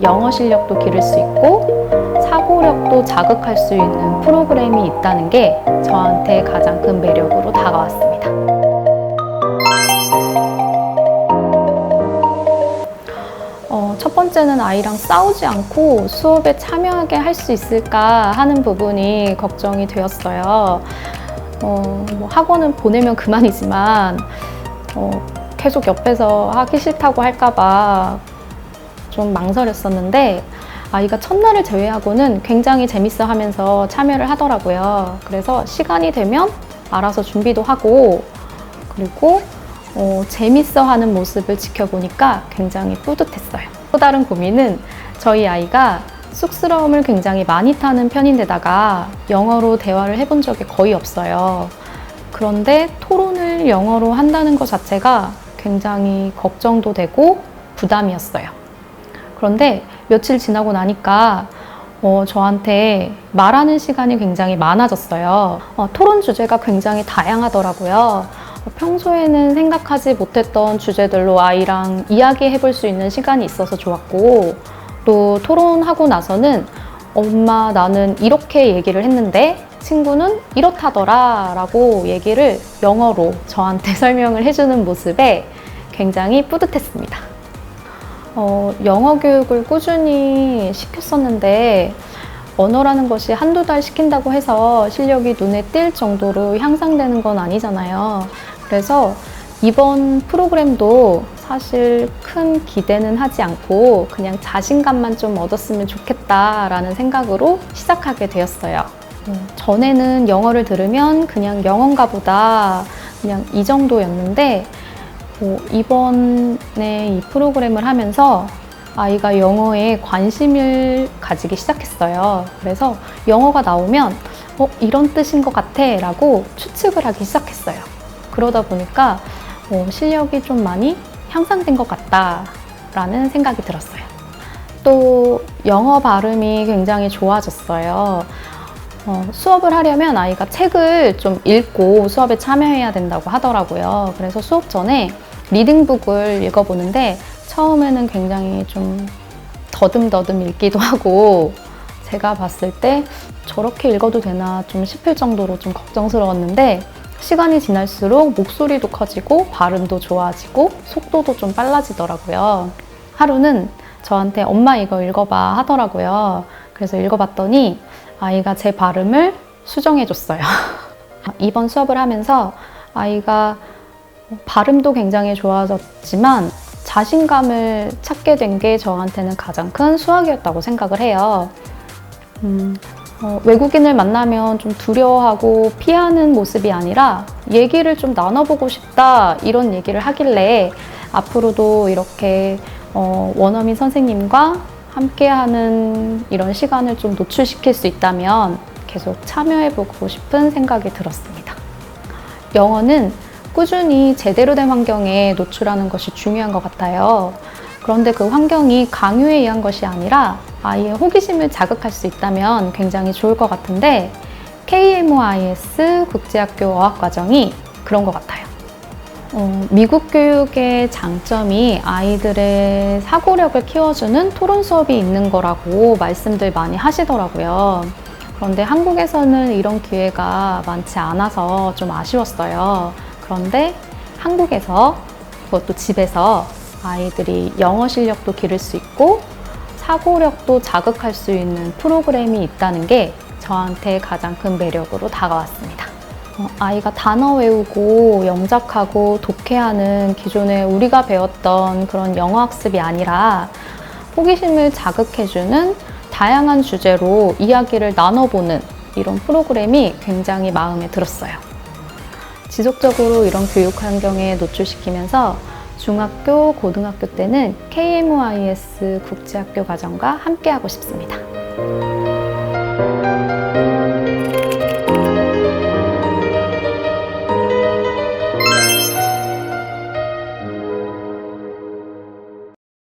영어 실력도 기를 수 있고 사고력도 자극할 수 있는 프로그램이 있다는 게 저한테 가장 큰 매력으로 다가왔습니다. 첫 번째는 아이랑 싸우지 않고 수업에 참여하게 할 수 있을까 하는 부분이 걱정이 되었어요. 뭐 학원은 보내면 그만이지만 계속 옆에서 하기 싫다고 할까봐 좀 망설였었는데 아이가 첫날을 제외하고는 굉장히 재밌어 하면서 참여를 하더라고요. 그래서 시간이 되면 알아서 준비도 하고 그리고 재밌어 하는 모습을 지켜보니까 굉장히 뿌듯했어요. 또 다른 고민은 저희 아이가 쑥스러움을 굉장히 많이 타는 편인데다가 영어로 대화를 해본 적이 거의 없어요. 그런데 토론을 영어로 한다는 것 자체가 굉장히 걱정도 되고 부담이었어요. 그런데 며칠 지나고 나니까 저한테 말하는 시간이 굉장히 많아졌어요. 토론 주제가 굉장히 다양하더라고요. 평소에는 생각하지 못했던 주제들로 아이랑 이야기해 볼 수 있는 시간이 있어서 좋았고 또 토론하고 나서는 엄마 나는 이렇게 얘기를 했는데 친구는 이렇다더라 라고 얘기를 영어로 저한테 설명을 해주는 모습에 굉장히 뿌듯했습니다. 영어 교육을 꾸준히 시켰었는데 언어라는 것이 한두 달 시킨다고 해서 실력이 눈에 띌 정도로 향상되는 건 아니잖아요. 그래서 이번 프로그램도 사실 큰 기대는 하지 않고 그냥 자신감만 좀 얻었으면 좋겠다라는 생각으로 시작하게 되었어요. 전에는 영어를 들으면 그냥 영어인가 보다 그냥 이 정도였는데 이번에 이 프로그램을 하면서 아이가 영어에 관심을 가지기 시작했어요. 그래서 영어가 나오면 이런 뜻인 것 같아 라고 추측을 하기 시작했어요. 그러다 보니까 실력이 좀 많이 향상된 것 같다라는 생각이 들었어요. 또 영어 발음이 굉장히 좋아졌어요. 수업을 하려면 아이가 책을 좀 읽고 수업에 참여해야 된다고 하더라고요. 그래서 수업 전에 리딩북을 읽어보는데 처음에는 굉장히 좀 더듬더듬 읽기도 하고 제가 봤을 때 저렇게 읽어도 되나 좀 싶을 정도로 좀 걱정스러웠는데 시간이 지날수록 목소리도 커지고 발음도 좋아지고 속도도 좀 빨라지더라고요. 하루는 저한테 엄마 이거 읽어봐 하더라고요. 그래서 읽어봤더니 아이가 제 발음을 수정해줬어요. 이번 수업을 하면서 아이가 발음도 굉장히 좋아졌지만 자신감을 찾게 된 게 저한테는 가장 큰 수학이었다고 생각을 해요. 외국인을 만나면 좀 두려워하고 피하는 모습이 아니라 얘기를 좀 나눠보고 싶다 이런 얘기를 하길래 앞으로도 이렇게 원어민 선생님과 함께하는 이런 시간을 좀 노출시킬 수 있다면 계속 참여해보고 싶은 생각이 들었습니다. 영어는 꾸준히 제대로 된 환경에 노출하는 것이 중요한 것 같아요. 그런데 그 환경이 강요에 의한 것이 아니라 아이의 호기심을 자극할 수 있다면 굉장히 좋을 것 같은데 KMOIS 국제학교 어학과정이 그런 것 같아요. 미국 교육의 장점이 아이들의 사고력을 키워주는 토론 수업이 있는 거라고 말씀들 많이 하시더라고요. 그런데 한국에서는 이런 기회가 많지 않아서 좀 아쉬웠어요. 그런데 한국에서 그것도 집에서 아이들이 영어 실력도 기를 수 있고 사고력도 자극할 수 있는 프로그램이 있다는 게 저한테 가장 큰 매력으로 다가왔습니다. 아이가 단어 외우고 영작하고 독해하는 기존에 우리가 배웠던 그런 영어 학습이 아니라 호기심을 자극해주는 다양한 주제로 이야기를 나눠보는 이런 프로그램이 굉장히 마음에 들었어요. 지속적으로 이런 교육 환경에 노출시키면서 중학교, 고등학교 때는 KMOIS 국제학교 과정과 함께하고 싶습니다.